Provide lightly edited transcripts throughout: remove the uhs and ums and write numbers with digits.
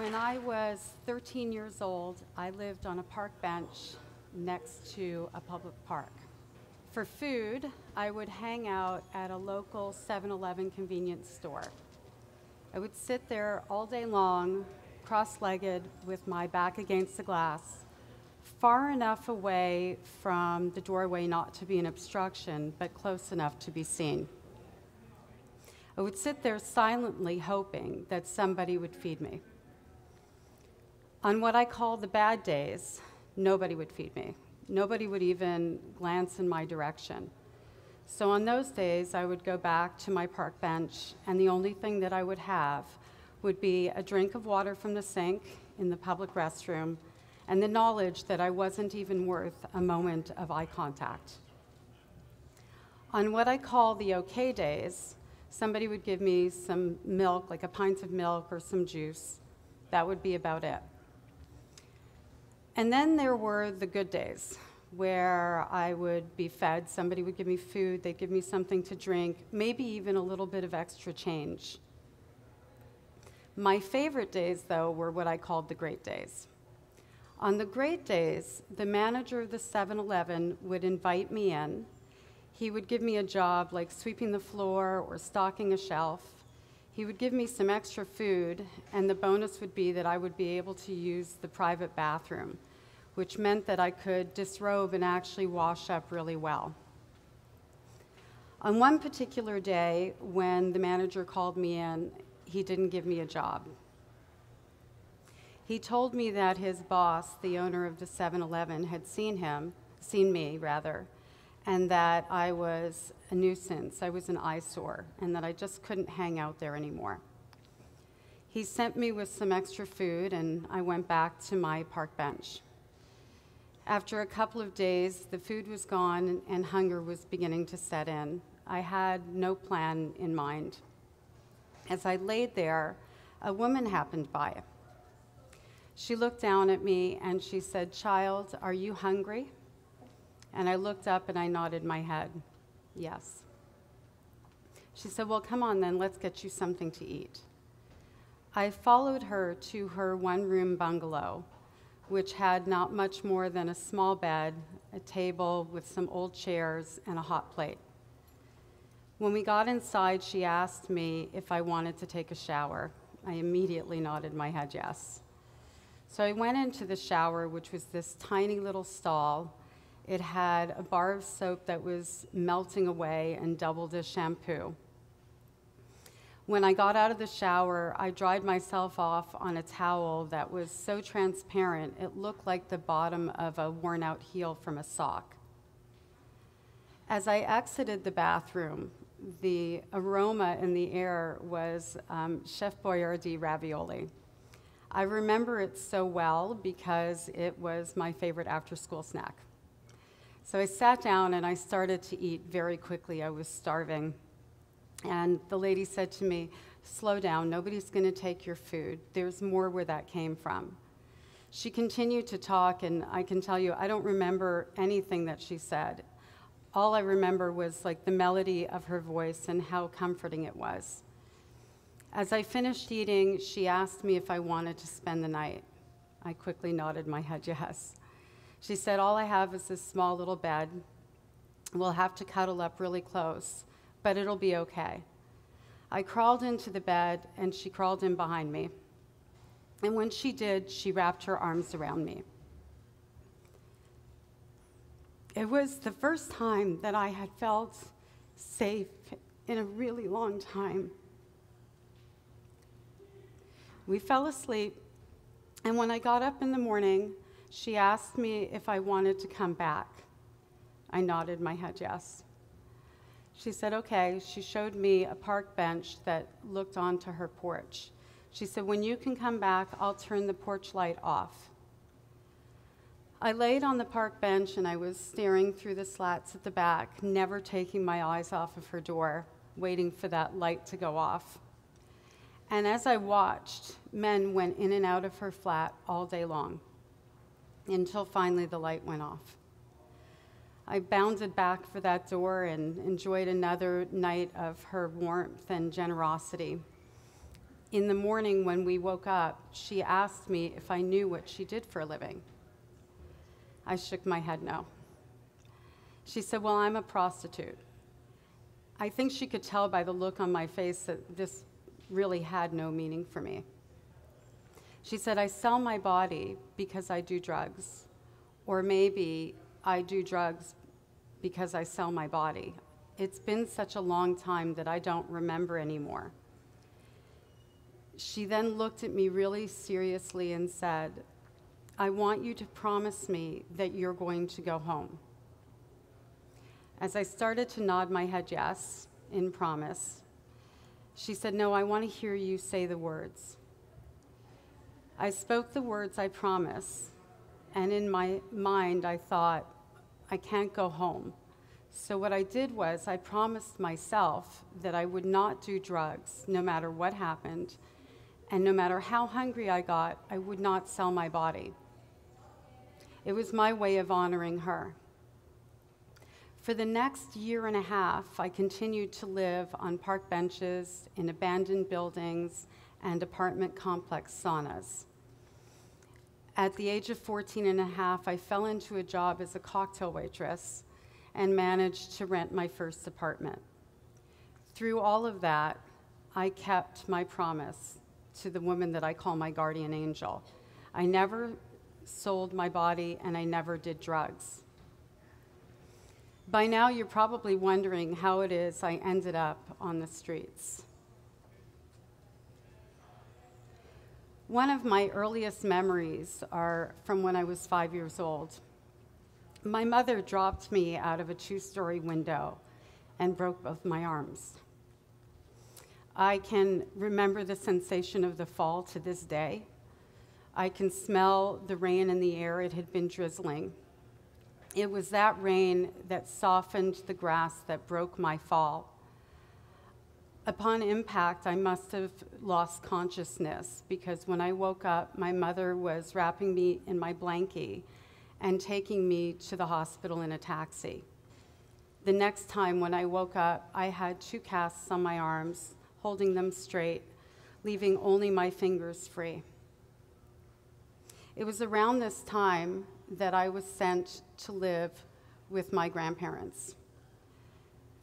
When I was 13 years old, I lived on a park bench next to a public park. For food, I would hang out at a local 7-Eleven convenience store. I would sit there all day long, cross-legged with my back against the glass, far enough away from the doorway not to be an obstruction, but close enough to be seen. I would sit there silently hoping that somebody would feed me. On what I call the bad days, nobody would feed me. Nobody would even glance in my direction. So on those days, I would go back to my park bench, and the only thing that I would have would be a drink of water from the sink in the public restroom, and the knowledge that I wasn't even worth a moment of eye contact. On what I call the okay days, somebody would give me some milk, like a pint of milk or some juice. That would be about it. And then there were the good days, where I would be fed. Somebody would give me food, they'd give me something to drink, maybe even a little bit of extra change. My favorite days, though, were what I called the great days. On the great days, the manager of the 7-Eleven would invite me in. He would give me a job like sweeping the floor or stocking a shelf. He would give me some extra food, and the bonus would be that I would be able to use the private bathroom, which meant that I could disrobe and actually wash up really well. On one particular day, when the manager called me in, he didn't give me a job. He told me that his boss, the owner of the 7-Eleven, had seen me, and that I was a nuisance, I was an eyesore, and that I just couldn't hang out there anymore. He sent me with some extra food, and I went back to my park bench. After a couple of days, the food was gone and hunger was beginning to set in. I had no plan in mind. As I laid there, a woman happened by. She looked down at me and she said, "Child, are you hungry?" And I looked up and I nodded my head, yes. She said, "Well, come on then, let's get you something to eat." I followed her to her one-room bungalow, which had not much more than a small bed, a table with some old chairs, and a hot plate. When we got inside, she asked me if I wanted to take a shower. I immediately nodded my head yes. So I went into the shower, which was this tiny little stall. It had a bar of soap that was melting away and doubled as shampoo. When I got out of the shower, I dried myself off on a towel that was so transparent, it looked like the bottom of a worn-out heel from a sock. As I exited the bathroom, the aroma in the air was Chef Boyardee ravioli. I remember it so well because it was my favorite after-school snack. So I sat down and I started to eat very quickly. I was starving. And the lady said to me, "Slow down, nobody's going to take your food. There's more where that came from." She continued to talk, and I can tell you, I don't remember anything that she said. All I remember was like the melody of her voice and how comforting it was. As I finished eating, she asked me if I wanted to spend the night. I quickly nodded my head yes. She said, "All I have is this small little bed. We'll have to cuddle up really close, but it'll be okay." I crawled into the bed, and she crawled in behind me. And when she did, she wrapped her arms around me. It was the first time that I had felt safe in a really long time. We fell asleep, and when I got up in the morning, she asked me if I wanted to come back. I nodded my head yes. She said, okay. She showed me a park bench that looked onto her porch. She said, "When you can come back, I'll turn the porch light off." I laid on the park bench and I was staring through the slats at the back, never taking my eyes off of her door, waiting for that light to go off. And as I watched, men went in and out of her flat all day long, until finally the light went off. I bounded back for that door and enjoyed another night of her warmth and generosity. in the morning when we woke up, she asked me if I knew what she did for a living. I shook my head no. She said, well, I'm a prostitute. I think she could tell by the look on my face that this really had no meaning for me. She said, I sell my body because I do drugs, or maybe I do drugs because I sell my body. It's been such a long time that I don't remember anymore. She then looked at me really seriously and said, I want you to promise me that you're going to go home. As I started to nod my head yes, in promise, she said, no, I want to hear you say the words. I spoke the words, I promise, and in my mind I thought, I can't go home. So what I did was I promised myself that I would not do drugs no matter what happened, and no matter how hungry I got, I would not sell my body. It was my way of honoring her. For the next year and a half, I continued to live on park benches, in abandoned buildings, and apartment complex saunas. At the age of 14 and a half, I fell into a job as a cocktail waitress and managed to rent my first apartment. Through all of that, I kept my promise to the woman that I call my guardian angel. I never sold my body, and I never did drugs. By now, you're probably wondering how it is I ended up on the streets. One of my earliest memories are from when I was 5 years old. My mother dropped me out of a 2-story window and broke both my arms. I can remember the sensation of the fall to this day. I can smell the rain in the air. It had been drizzling. It was that rain that softened the grass that broke my fall. Upon impact, I must have lost consciousness because when I woke up, my mother was wrapping me in my blankie and taking me to the hospital in a taxi. The next time when I woke up, I had 2 casts on my arms, holding them straight, leaving only my fingers free. It was around this time that I was sent to live with my grandparents.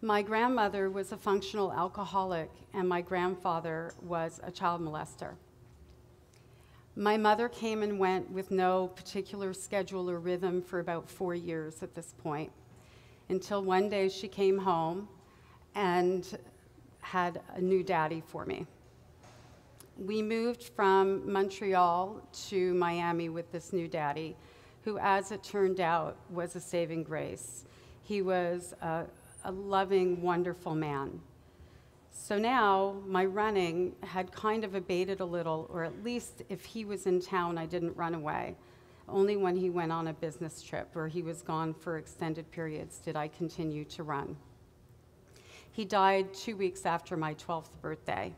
My grandmother was a functional alcoholic, and my grandfather was a child molester. My mother came and went with no particular schedule or rhythm for about 4 years at this point, until one day she came home and had a new daddy for me. We moved from Montreal to Miami with this new daddy, who, as it turned out, was a saving grace. He was a loving, wonderful man. So now my running had kind of abated a little, or at least if he was in town, I didn't run away. Only when he went on a business trip or he was gone for extended periods did I continue to run. He died 2 weeks after my 12th birthday.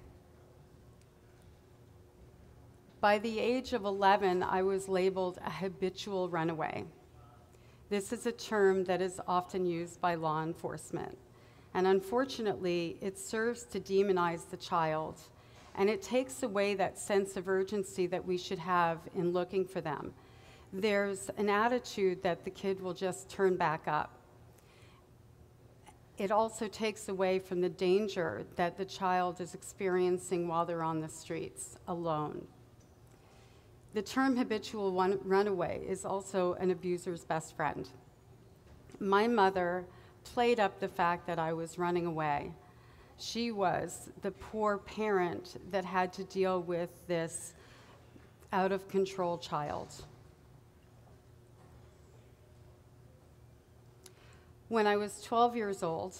By the age of 11, I was labeled a habitual runaway. This is a term that is often used by law enforcement. And unfortunately, it serves to demonize the child, and it takes away that sense of urgency that we should have in looking for them. There's an attitude that the kid will just turn back up. It also takes away from the danger that the child is experiencing while they're on the streets alone. The term habitual runaway is also an abuser's best friend. My mother played up the fact that I was running away. She was the poor parent that had to deal with this out-of-control child. When I was 12 years old,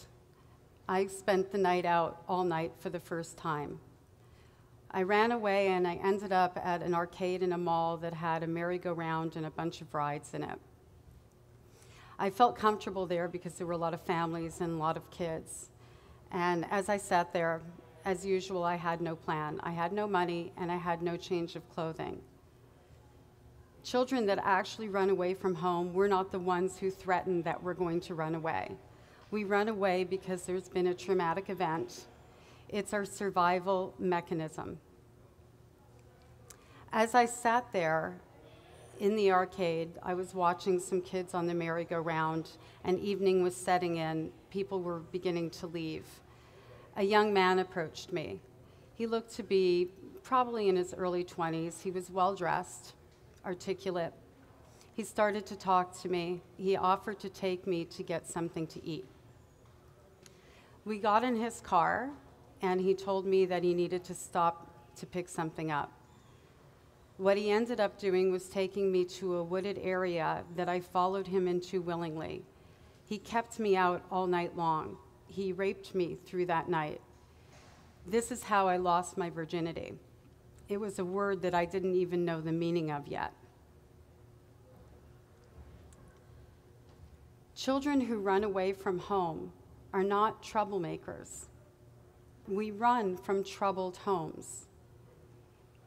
I spent the night out all night for the first time. I ran away and I ended up at an arcade in a mall that had a merry-go-round and a bunch of rides in it. I felt comfortable there because there were a lot of families and a lot of kids. And as I sat there, as usual, I had no plan. I had no money and I had no change of clothing. Children that actually run away from home, we're not the ones who threaten that we're going to run away. We run away because there's been a traumatic event. It's our survival mechanism. As I sat there in the arcade, I was watching some kids on the merry-go-round, and evening was setting in. People were beginning to leave. A young man approached me. He looked to be probably in his early 20s. He was well-dressed, articulate. He started to talk to me. He offered to take me to get something to eat. We got in his car, and he told me that he needed to stop to pick something up. What he ended up doing was taking me to a wooded area that I followed him into willingly. He kept me out all night long. He raped me through that night. This is how I lost my virginity. It was a word that I didn't even know the meaning of yet. Children who run away from home are not troublemakers. We run from troubled homes.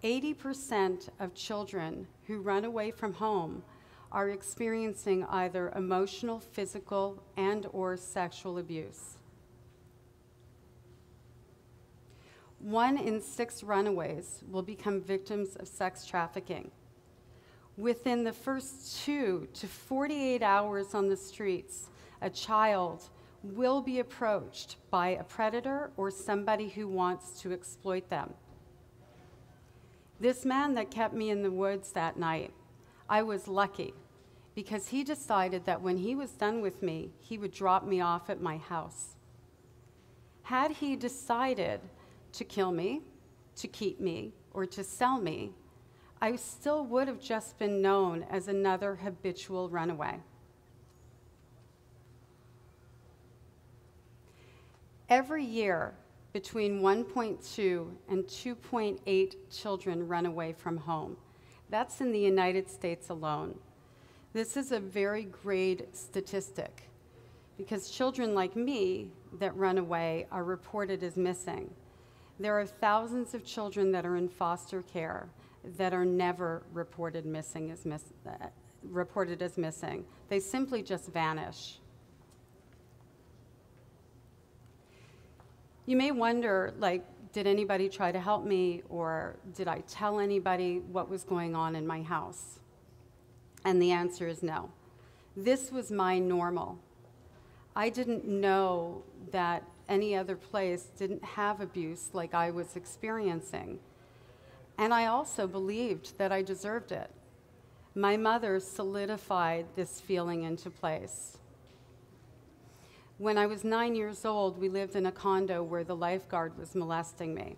80% of children who run away from home are experiencing either emotional, physical, and/or sexual abuse. 1 in 6 runaways will become victims of sex trafficking. Within the first 2 to 48 hours on the streets, a child will be approached by a predator or somebody who wants to exploit them. This man that kept me in the woods that night, I was lucky because he decided that when he was done with me, he would drop me off at my house. Had he decided to kill me, to keep me, or to sell me, I still would have just been known as another habitual runaway. Every year, between 1.2 and 2.8 children run away from home. That's in the United States alone. This is a very great statistic because children like me that run away are reported as missing. There are thousands of children that are in foster care that are never reported as missing. They simply just vanish. You may wonder, like, did anybody try to help me, or did I tell anybody what was going on in my house? And the answer is no. This was my normal. I didn't know that any other place didn't have abuse like I was experiencing. And I also believed that I deserved it. My mother solidified this feeling into place. When I was 9 years old, we lived in a condo where the lifeguard was molesting me.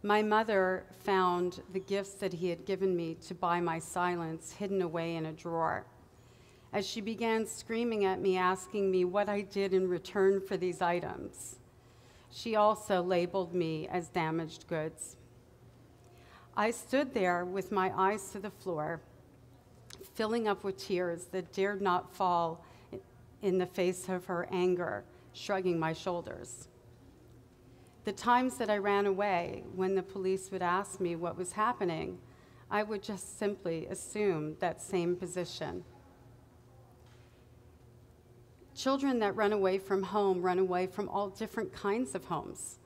My mother found the gifts that he had given me to buy my silence hidden away in a drawer. As she began screaming at me, asking me what I did in return for these items, she also labeled me as damaged goods. I stood there with my eyes to the floor, filling up with tears that dared not fall in the face of her anger, shrugging my shoulders. The times that I ran away, when the police would ask me what was happening, I would just simply assume that same position. Children that run away from home run away from all different kinds of homes.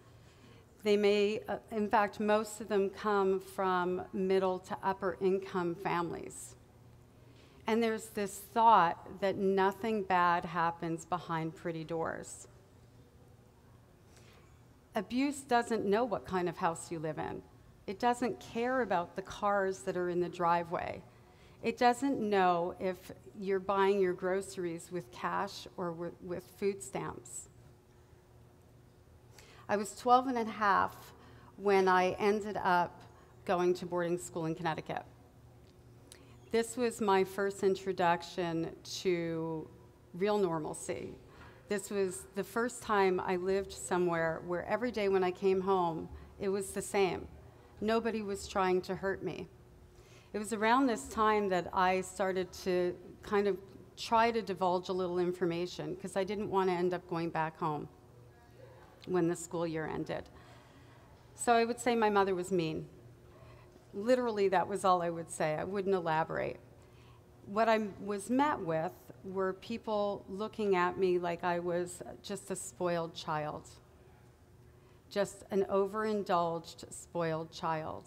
They may, in fact, most of them come from middle to upper income families. And there's this thought that nothing bad happens behind pretty doors. Abuse doesn't know what kind of house you live in. It doesn't care about the cars that are in the driveway. It doesn't know if you're buying your groceries with cash or with food stamps. I was 12 and a half when I ended up going to boarding school in Connecticut. This was my first introduction to real normalcy. This was the first time I lived somewhere where every day when I came home, it was the same. Nobody was trying to hurt me. It was around this time that I started to kind of try to divulge a little information because I didn't want to end up going back home when the school year ended. So I would say my mother was mean. Literally, that was all I would say. I wouldn't elaborate. What I was met with were people looking at me like I was just a spoiled child, just an overindulged, spoiled child.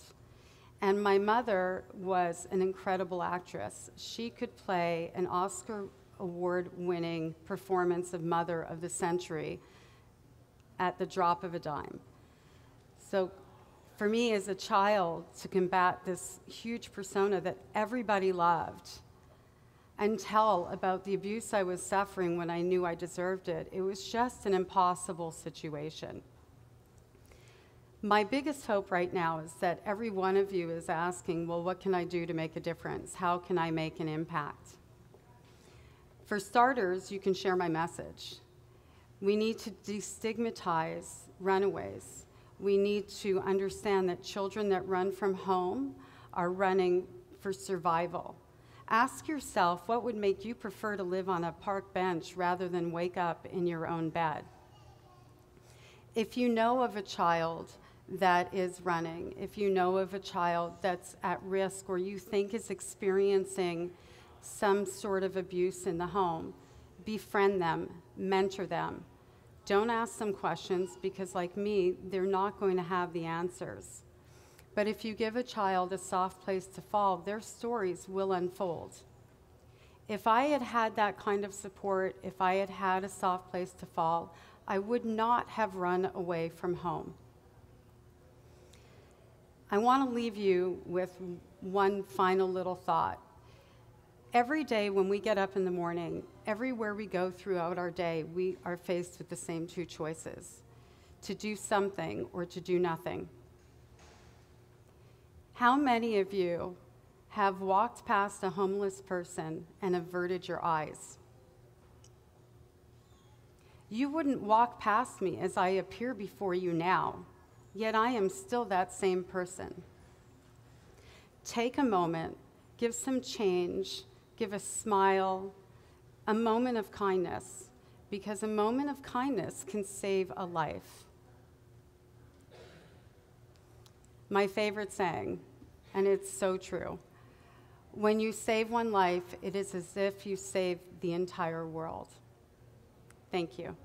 And my mother was an incredible actress. She could play an Oscar award-winning performance of Mother of the Century at the drop of a dime. So for me as a child to combat this huge persona that everybody loved and tell about the abuse I was suffering when I knew I deserved it, it was just an impossible situation. My biggest hope right now is that every one of you is asking, well, what can I do to make a difference? How can I make an impact? For starters, you can share my message. We need to destigmatize runaways. We need to understand that children that run from home are running for survival. Ask yourself, what would make you prefer to live on a park bench rather than wake up in your own bed? If you know of a child that is running, if you know of a child that's at risk or you think is experiencing some sort of abuse in the home, befriend them, mentor them. Don't ask them questions because, like me, they're not going to have the answers. But if you give a child a soft place to fall, their stories will unfold. If I had had that kind of support, if I had had a soft place to fall, I would not have run away from home. I want to leave you with one final little thought. Every day when we get up in the morning, everywhere we go throughout our day, we are faced with the same two choices: to do something or to do nothing. How many of you have walked past a homeless person and averted your eyes? You wouldn't walk past me as I appear before you now, yet I am still that same person. Take a moment, give some change, give a smile, a moment of kindness, because a moment of kindness can save a life. My favorite saying, and it's so true, when you save one life, it is as if you saved the entire world. Thank you.